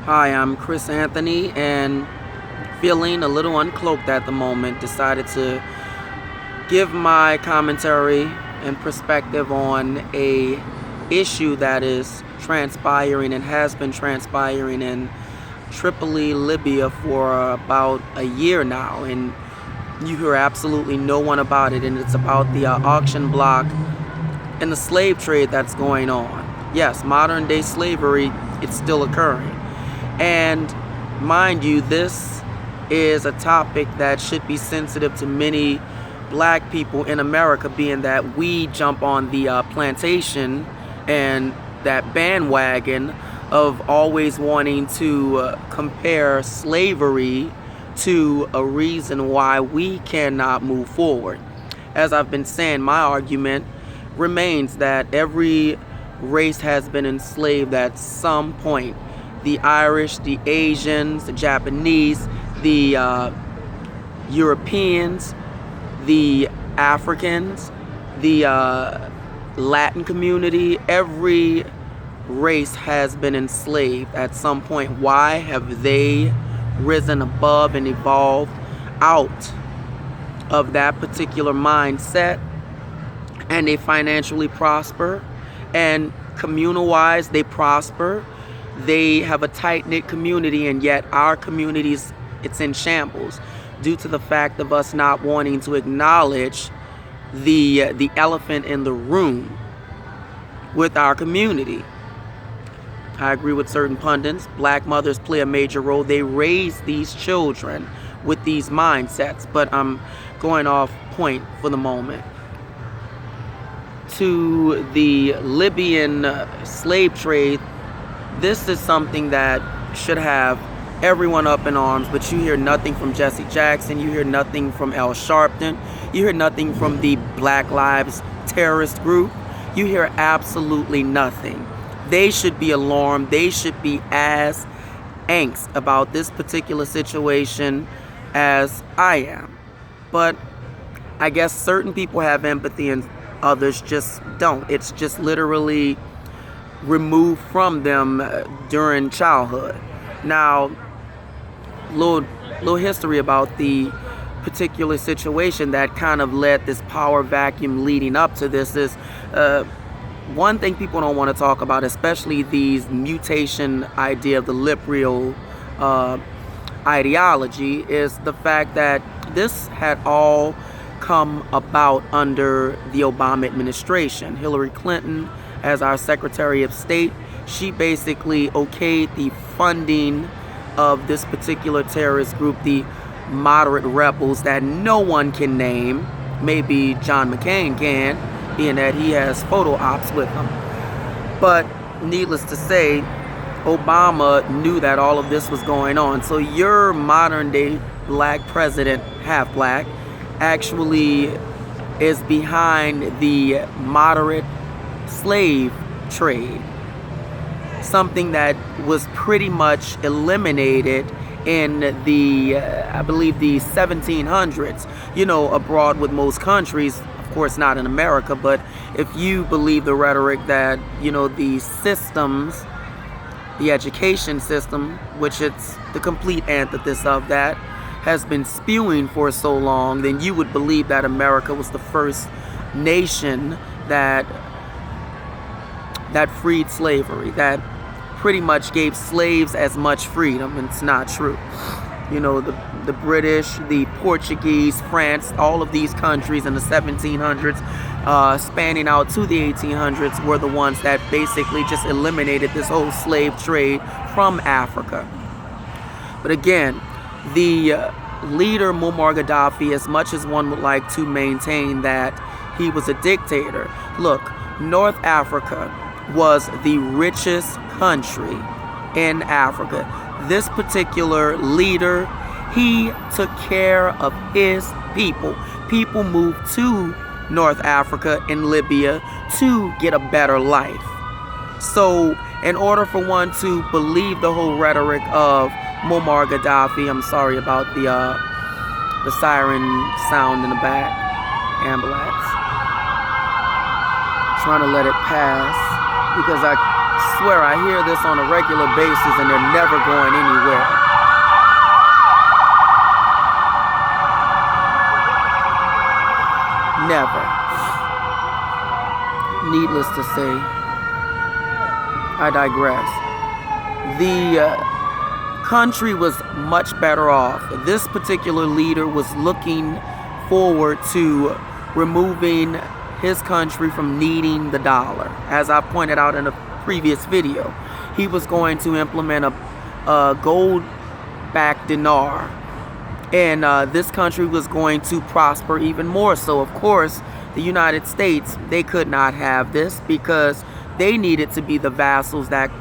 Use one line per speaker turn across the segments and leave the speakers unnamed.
Hi, I'm Chris Anthony, and feeling a little uncloaked at the moment, decided to give my commentary and perspective on a issue that is transpiring and has been transpiring in Tripoli, Libya for about a year now, and you hear absolutely no one about it, and it's about the auction block and the slave trade that's going on. Yes, modern day slavery, it's still occurring. And mind you, this is a topic that should be sensitive to many black people in America, being that we jump on the plantation and that bandwagon of always wanting to compare slavery to a reason why we cannot move forward. As I've been saying, my argument remains that every race has been enslaved at some point. The Irish, the Asians, the Japanese, the Europeans, the Africans, the Latin community, every race has been enslaved at some point. Why have they risen above and evolved out of that particular mindset, and they financially prosper, and communal wise they prosper? They have a tight-knit community, and yet our communities, it's in shambles due to the fact of us not wanting to acknowledge the elephant in the room with our community. I agree with certain pundits. Black mothers play a major role. They raise these children with these mindsets, but I'm going off point for the moment. To the Libyan slave trade, this is something that should have everyone up in arms, but you hear nothing from Jesse Jackson, you hear nothing from Al Sharpton, you hear nothing from the Black Lives terrorist group, you hear absolutely nothing. They should be alarmed, they should be as angst about this particular situation as I am. But I guess certain people have empathy and others just don't. It's just literally removed from them during childhood. Now, little history about the particular situation that kind of led this power vacuum leading up to this is one thing people don't want to talk about, especially these mutation idea of the liberal ideology, is the fact that this had all come about under the Obama administration. Hillary Clinton, as our Secretary of State, she basically okayed the funding of this particular terrorist group, the moderate rebels that no one can name. Maybe John McCain can, being that he has photo ops with them. But needless to say, Obama knew that all of this was going on. So your modern day black president, half black, actually is behind the moderate slave trade, something that was pretty much eliminated in the I believe the 1700s, abroad with most countries, of course not in America. But if you believe the rhetoric that the systems, the education system, which it's the complete antithesis of that, has been spewing for so long, then you would believe that America was the first nation that freed slavery, that pretty much gave slaves as much freedom. And it's not true. The British, the Portuguese, France, all of these countries in the 1700s, spanning out to the 1800s, were the ones that basically just eliminated this whole slave trade from Africa. But again, the leader Muammar Gaddafi, as much as one would like to maintain that he was a dictator, look, North Africa was the richest country in Africa. This particular leader, he took care of his people. People moved to North Africa and Libya to get a better life. So in order for one to believe the whole rhetoric of Muammar Gaddafi, I'm sorry about the siren sound in the back, ambulance, trying to let it pass because I swear I hear this on a regular basis and they're never going anywhere. Never. Needless to say, I digress. The country was much better off. This particular leader was looking forward to removing his country from needing the dollar. As I pointed out in a previous video, he was going to implement a gold-backed dinar, and this country was going to prosper even more. So of course the United States, they could not have this because they needed to be the vassals that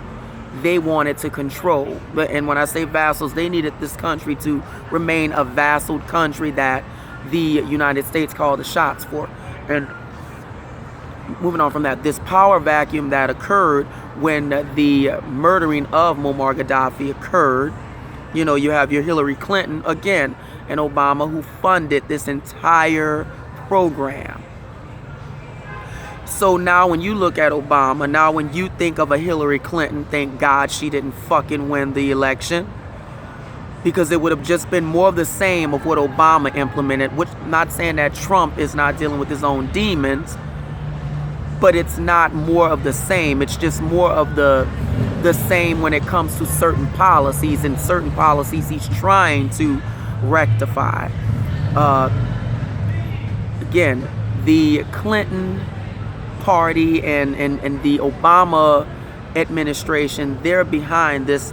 they wanted to control. And when I say vassals, they needed this country to remain a vassal country that the United States called the shots for. And moving on from that, this power vacuum that occurred when the murdering of Muammar Gaddafi occurred, you know, you have your Hillary Clinton again and Obama, who funded this entire program. So now when you look at Obama, now when you think of a Hillary Clinton, thank God she didn't fucking win the election, because it would have just been more of the same of what Obama implemented. Which, not saying that Trump is not dealing with his own demons, but it's not more of the same. It's just more of the same when it comes to certain policies, and certain policies he's trying to rectify. Again, the Clinton party and the Obama administration, they're behind this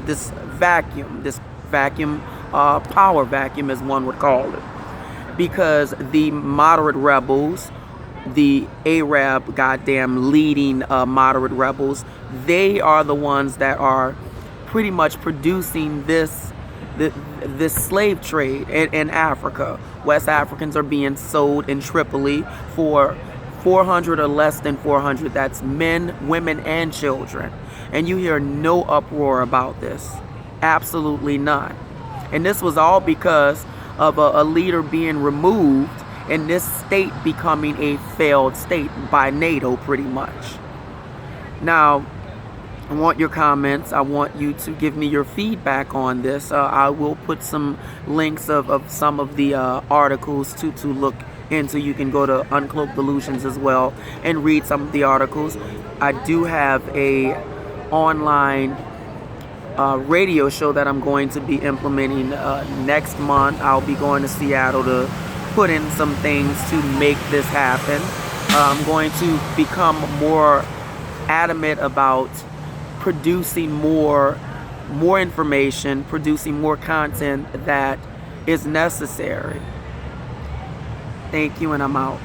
vacuum, power vacuum, as one would call it, because the moderate rebels, the Arab goddamn leading moderate rebels, they are the ones that are pretty much producing this slave trade in Africa. West Africans are being sold in Tripoli for 400 or less than 400. That's men, women, and children. And you hear no uproar about this. Absolutely none. And this was all because of a leader being removed and this state becoming a failed state by NATO, pretty much. Now, I want your comments. I want you to give me your feedback on this. I will put some links of some of the articles to look into. You can go to Uncloaked Delusions as well and read some of the articles. I do have a online radio show that I'm going to be implementing next month. I'll be going to Seattle to put in some things to make this happen. I'm going to become more adamant about producing more information, producing more content that is necessary. Thank you, and I'm out.